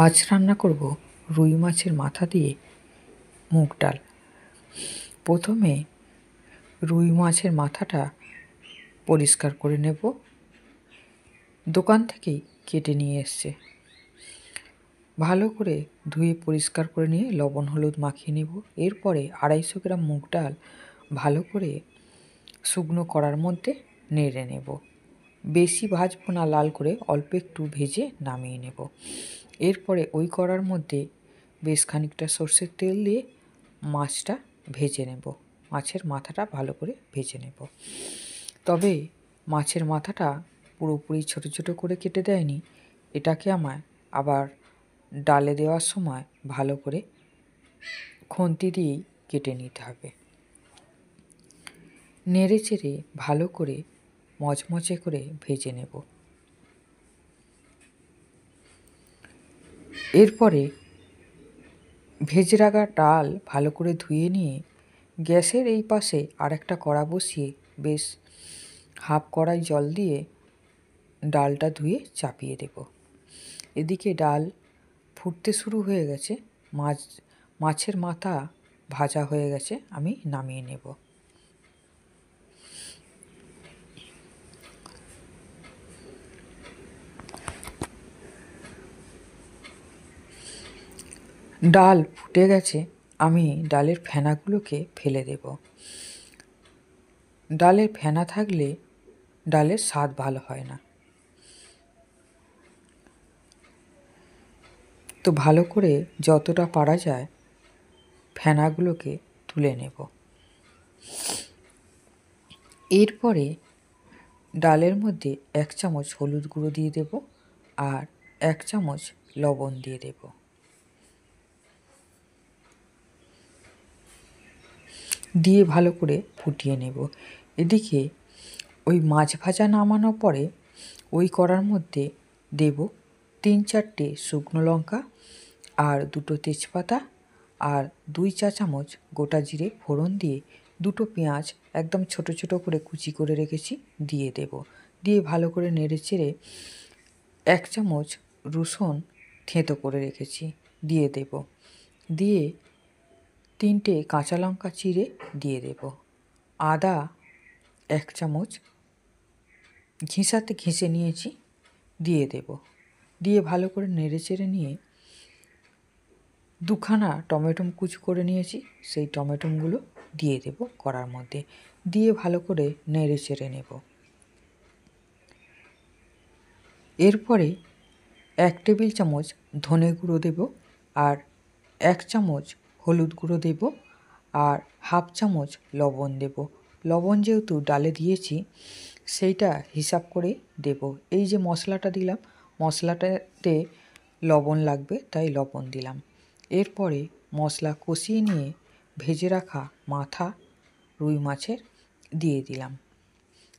আজ রান্না করব রুই মাছের মাথা দিয়ে মুগ ডাল। প্রথমে রুই মাছের মাথাটা পরিষ্কার করে নেব। দোকান থেকেই কেটে নিয়ে এসছে। ভালো করে ধুয়ে পরিষ্কার করে নিয়ে লবণ হলুদ মাখিয়ে নেব। এরপরে 250 গ্রাম মুগ ডাল ভালো করে শুকনো কড়ার মধ্যে নেড়ে নেব। বেশি ভাজবো না, লাল করে অল্প একটু ভেজে নামিয়ে নেব। এরপরে ওই কড়ার মধ্যে বেশ খানিকটা সর্ষের তেল দিয়ে মাছটা ভেজে নেব। মাছের মাথাটা ভালো করে ভেজে নেব। তবে মাছের মাথাটা পুরোপুরি ছোট ছোট করে কেটে দেয়নি। এটাকে আমায় আবার ডালে দেওয়ার সময় ভালো করে খুন্তি দিয়েই কেটে নিতে হবে। নেড়ে চেড়ে ভালো করে মচমচে করে ভেজে নেব। এরপরে ভেজে রাখা ডাল ভালো করে ধুয়ে নিয়ে গ্যাসের এই পাশে আরেকটা কড়া বসিয়ে বেশ হাফ কড়াই জল দিয়ে ডালটা ধুয়ে চাপিয়ে দেব। এদিকে ডাল ফুটতে শুরু হয়ে গেছে, মাছের মাথা ভাজা হয়ে গেছে, আমি নামিয়ে নেব। ডাল ফুটে গেছে, আমি ডালের ফেনাগুলোকে ফেলে দেব। ডালের ফেনা থাকলে ডালের স্বাদ ভালো হয় না। তো ভালো করে যতটা পারা যায় ফেনাগুলোকে তুলে নেব। এরপরে ডালের মধ্যে 1 চামচ হলুদ গুঁড়ো দিয়ে দেব আর 1 চামচ লবণ দিয়ে দেব। দিয়ে ভালো করে ফুটিয়ে নেব। এদিকে ওই মাছ ভাজা নামানোর পরে ওই কড়ার মধ্যে দেব 3-4টে শুকনো লঙ্কা আর 2টো তেজপাতা আর 2 চা চামচ গোটা জিরে ফোড়ন দিয়ে 2টো পেঁয়াজ একদম ছোট ছোট করে কুচি করে রেখেছি দিয়ে দেব। দিয়ে ভালো করে নেড়ে চেড়ে 1 চামচ রসুন থেঁতো করে রেখেছি দিয়ে দেব। দিয়ে 3টে কাঁচা লঙ্কা চিড়ে দিয়ে দেব। আদা 1 চামচ ঘিষে নিয়েছি দিয়ে দেব। দিয়ে ভালো করে নেড়ে চেড়ে নিয়ে 2খানা টমেটো কুচি করে নিয়েছি, সেই টমেটোগুলো দিয়ে দেব কড়ার মধ্যে। দিয়ে ভালো করে নেড়ে চেড়ে নেব। এরপরে 1 টেবিল চামচ ধনে গুঁড়ো দেব আর 1 চামচ হলুদ গুঁড়ো দেব আর হাফ চামচ লবণ দেব। লবণ যেহেতু ডালে দিয়েছি সেইটা হিসাব করেই দেব। এই যে মশলাটা দিলাম, মশলাটাতে লবণ লাগবে তাই লবণ দিলাম। এরপরে মশলা কষিয়ে নিয়ে ভেজে রাখা মাথা রুই মাছের দিয়ে দিলাম।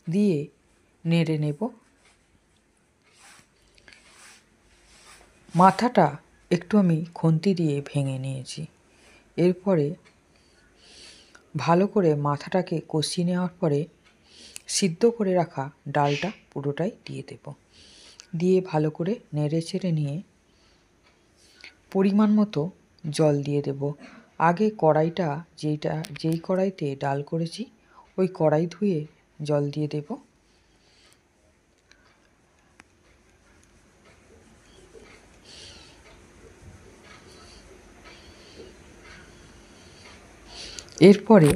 দিয়ে নেড়ে নেব। মাথাটা একটু আমি খুন্তি দিয়ে ভেঙে নিয়েছি। এরপরে ভালো করে মাথাটাকে কষিয়ে নেওয়ার পরে সিদ্ধ করে রাখা ডালটা পুরোটাই দিয়ে দেব। দিয়ে ভালো করে নেড়ে চেড়ে নিয়ে পরিমাণ মতো জল দিয়ে দেব। আগে কড়াইটা যেই কড়াইতে ডাল করেছি ওই কড়াই ধুয়ে জল দিয়ে দেব। এরপরে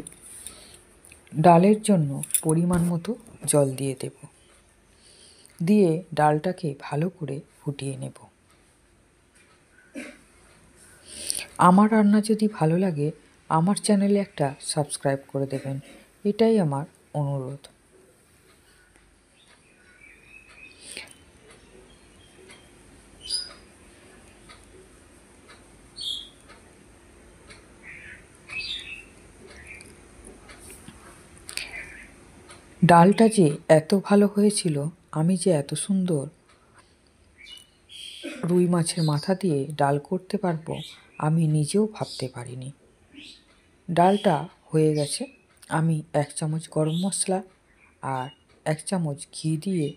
ডালের জন্য পরিমাণ মতো জল দিয়ে দেব। দিয়ে ডালটাকে ভালো করে ফুটিয়ে নেব। আমার রান্না যদি ভালো লাগে আমার চ্যানেলে একটা সাবস্ক্রাইব করে দেবেন, এটাই আমার অনুরোধ। ডালটা যে এত ভালো হয়েছিল, আমি যে এত সুন্দর রুই মাছের মাথা দিয়ে ডাল করতে পারবো আমি নিজেও ভাবতে পারিনি। ডালটা হয়ে গেছে। আমি 1 চামচ গরম মশলা আর 1 চামচ ঘি দিয়ে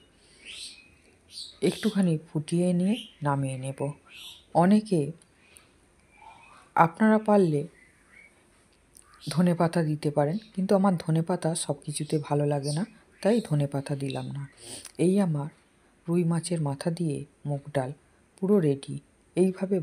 একটুখানি ফুটিয়ে নিয়ে নামিয়ে নেব। অনেকে আপনারা পারলে ধনেপাতা দিতে পারেন, কিন্তু আমার ধনেপাতা সব কিছুতে ভালো লাগে না, তাই ধনেপাতা দিলাম না। এই আমার রুই মাছের মাথা দিয়ে মুগ ডাল পুরো রেডি। এইভাবে